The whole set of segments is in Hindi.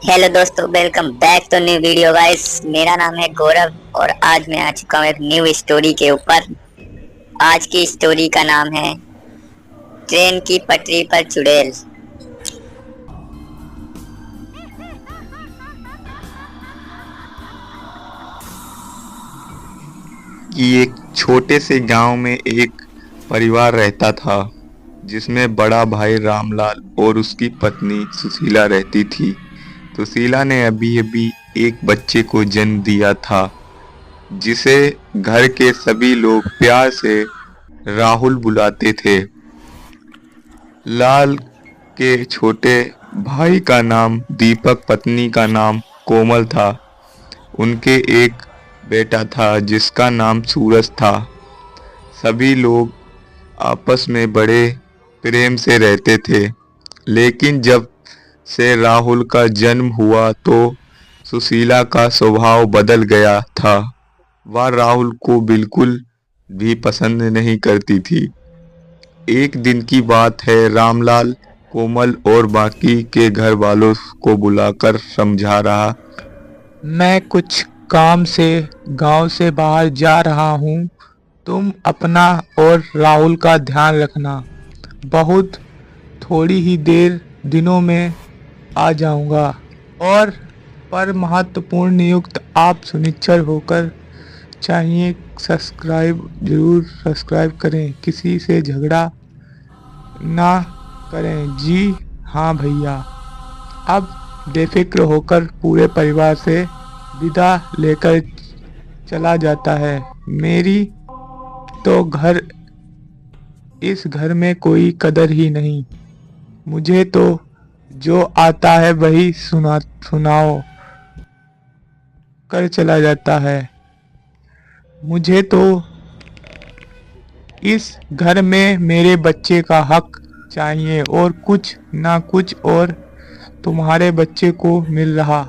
हेलो दोस्तों, welcome back to new video guys. मेरा नाम है गौरव और आज मैं आ चुका हूँ एक न्यू स्टोरी के ऊपर। आज की स्टोरी का नाम है ट्रेन की पटरी पर चुड़ैल। कि एक छोटे से गांव में एक परिवार रहता था जिसमें बड़ा भाई रामलाल और उसकी पत्नी सुशीला रहती थी। सुशीला ने अभी अभी एक बच्चे को जन्म दिया था जिसे घर के सभी लोग प्यार से राहुल बुलाते थे। लाल के छोटे भाई का नाम दीपक, पत्नी का नाम कोमल था। उनके एक बेटा था जिसका नाम सूरज था। सभी लोग आपस में बड़े प्रेम से रहते थे, लेकिन जब से राहुल का जन्म हुआ तो सुशीला का स्वभाव बदल गया था। वह राहुल को बिल्कुल भी पसंद नहीं करती थी। एक दिन की बात है, रामलाल कोमल और बाकी के घर वालों को बुलाकर समझा रहा। मैं कुछ काम से गांव से बाहर जा रहा हूं। तुम अपना और राहुल का ध्यान रखना। बहुत थोड़ी ही दिनों में आ जाऊंगा। और पर महत्वपूर्ण नियुक्त आप सुनिश्चित होकर चाहिए जरूर सब्सक्राइब करें। किसी से झगड़ा ना करें। जी हाँ भैया। अब बेफिक्र होकर पूरे परिवार से विदा लेकर चला जाता है। मेरी तो इस घर में कोई कदर ही नहीं। मुझे तो जो आता है वही सुनाओ कर चला जाता है। मुझे तो इस घर में मेरे बच्चे का हक चाहिए और कुछ ना कुछ और तुम्हारे बच्चे को मिल रहा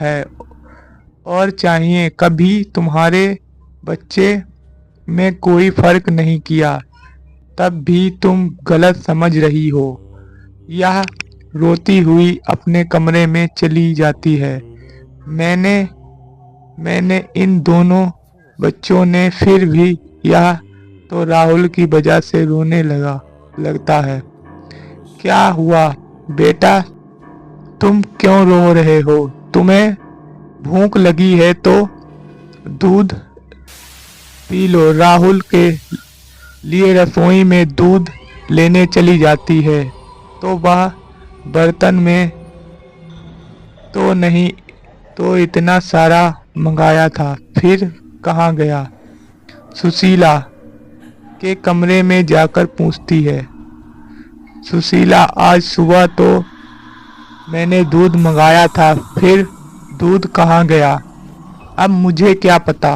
है और चाहिए। कभी तुम्हारे बच्चे में कोई फर्क नहीं किया, तब भी तुम गलत समझ रही हो। यह रोती हुई अपने कमरे में चली जाती है। मैंने इन दोनों बच्चों ने फिर भी यह तो राहुल की वजह से रोने लगता है। क्या हुआ बेटा, तुम क्यों रो रहे हो? तुम्हें भूख लगी है तो दूध पी लो। राहुल के लिए रसोई में दूध लेने चली जाती है तो वह बर्तन में तो नहीं तो इतना सारा मंगाया था, फिर कहाँ गया? सुशीला के कमरे में जाकर पूछती है। सुशीला, आज सुबह तो मैंने दूध मंगाया था, फिर दूध कहाँ गया? अब मुझे क्या पता।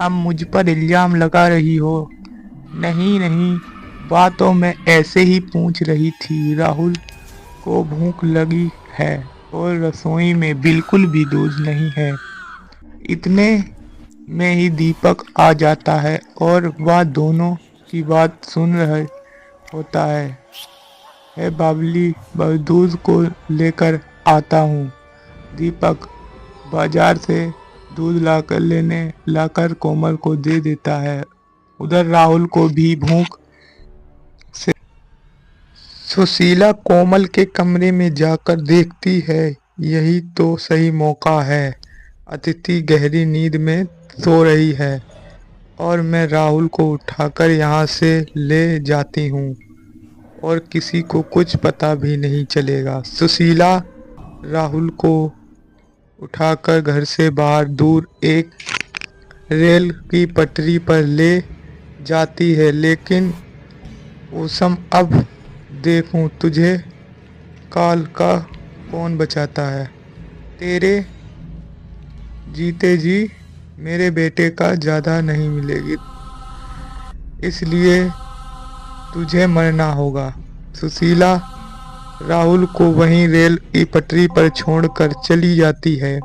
अब मुझ पर इल्जाम लगा रही हो? नहीं नहीं, बात तो मैं ऐसे ही पूछ रही थी। राहुल को भूख लगी है और रसोई में बिल्कुल भी दूध नहीं है। इतने में ही दीपक आ जाता है और वह दोनों की बात सुन रहा होता है बाबली, दूध को लेकर आता हूँ। दीपक बाजार से दूध लाकर कोमल को दे देता है। उधर राहुल को भी भूख से सुशीला कोमल के कमरे में जाकर देखती है। यही तो सही मौका है। अतिथि गहरी नींद में सो रही है और मैं राहुल को उठाकर यहाँ से ले जाती हूँ और किसी को कुछ पता भी नहीं चलेगा। सुशीला राहुल को उठाकर घर से बाहर दूर एक रेल की पटरी पर ले जाती है। लेकिन उसम, अब देखूं तुझे काल का कौन बचाता है। तेरे जीते जी मेरे बेटे का ज़्यादा नहीं मिलेगी, इसलिए तुझे मरना होगा। सुशीला राहुल को वहीं रेल की पटरी पर छोड़कर चली जाती है।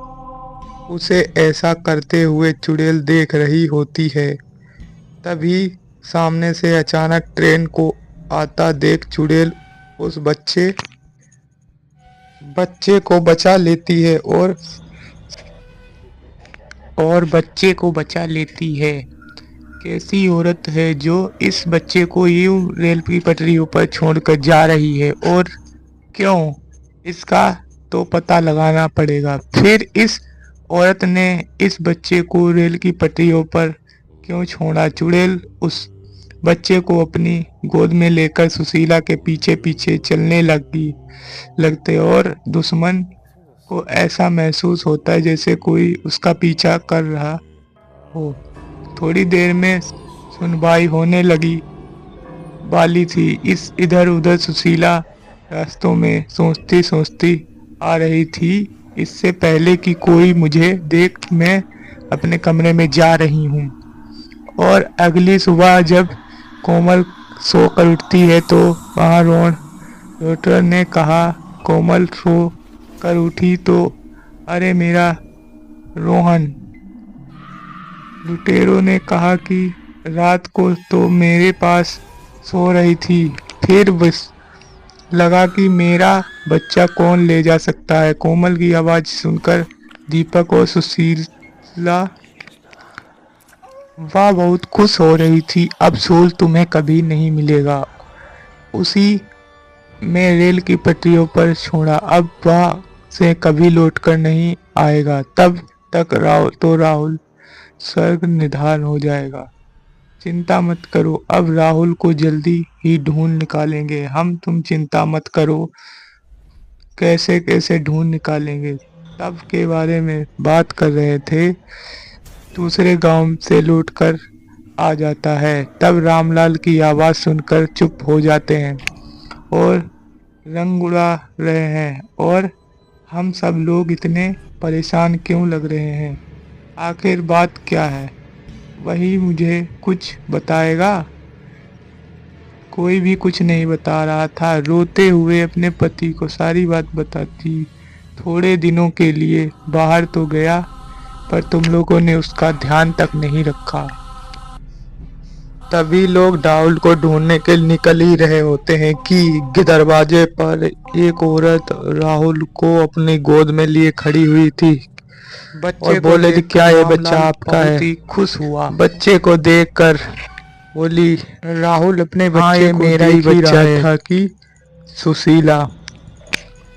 उसे ऐसा करते हुए चुड़ैल देख रही होती है। तभी सामने से अचानक ट्रेन को आता देख चुड़ैल उस बच्चे बच्चे को बचा लेती है और बच्चे को बचा लेती है। कैसी औरत है जो इस बच्चे को यूं रेल की पटरियों पर छोड़कर जा रही है और क्यों? इसका तो पता लगाना पड़ेगा। फिर इस औरत ने इस बच्चे को रेल की पटरियों पर क्यों छोड़ा? चुड़ैल उस बच्चे को अपनी गोद में लेकर सुशीला के पीछे पीछे चलने लगते और दुश्मन को ऐसा महसूस होता है जैसे कोई उसका पीछा कर रहा हो। थोड़ी देर में सुनवाई होने वाली थी। इस इधर उधर सुशीला रास्तों में सोचती सोचती आ रही थी। इससे पहले कि कोई मुझे देख, मैं अपने कमरे में जा रही हूँ। और अगली सुबह जब कोमल सोकर उठती है तो वहाँ डॉक्टर ने कहा, कोमल सो कर उठी तो अरे मेरा रोहन। लुटेरों ने कहा कि रात को तो मेरे पास सो रही थी, फिर बस लगा कि मेरा बच्चा कौन ले जा सकता है। कोमल की आवाज़ सुनकर दीपक और सुशीला वह बहुत खुश हो रही थी। अब सोल तुम्हें कभी नहीं मिलेगा। उसी में रेल की पटरियों पर छोड़ा, अब वह से कभी लौटकर नहीं आएगा। तब तक राहुल स्वर्ग निधान हो जाएगा। चिंता मत करो, अब राहुल को जल्दी ही ढूंढ निकालेंगे हम। तुम चिंता मत करो, कैसे कैसे ढूंढ निकालेंगे। तब के बारे में बात कर रहे थे। दूसरे गांव से लौटकर आ जाता है। तब रामलाल की आवाज़ सुनकर चुप हो जाते हैं और रंग उड़ा रहे हैं। और हम सब लोग इतने परेशान क्यों लग रहे हैं? आखिर बात क्या है? वही मुझे कुछ बताएगा? कोई भी कुछ नहीं बता रहा था। रोते हुए अपने पति को सारी बात बताती। थोड़े दिनों के लिए बाहर तो गया, पर तुम लोगों ने उसका ध्यान तक नहीं रखा। तभी लोग राहुल को ढूंढने के निकल ही रहे होते हैं कि दरवाजे पर एक औरत राहुल को अपनी गोद में लिए खड़ी हुई थी और बोले कि क्या ये बच्चा आपका है? खुश हुआ। बच्चे को देखकर बोली, राहुल अपने बच्चे को मेरा ही बच्चा था कि सुशीला।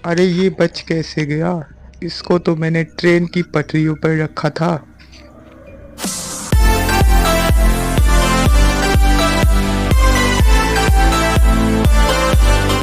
अरे ये बच कैसे गया? इसको तो मैंने ट्रेन की पटरियों पर रखा था।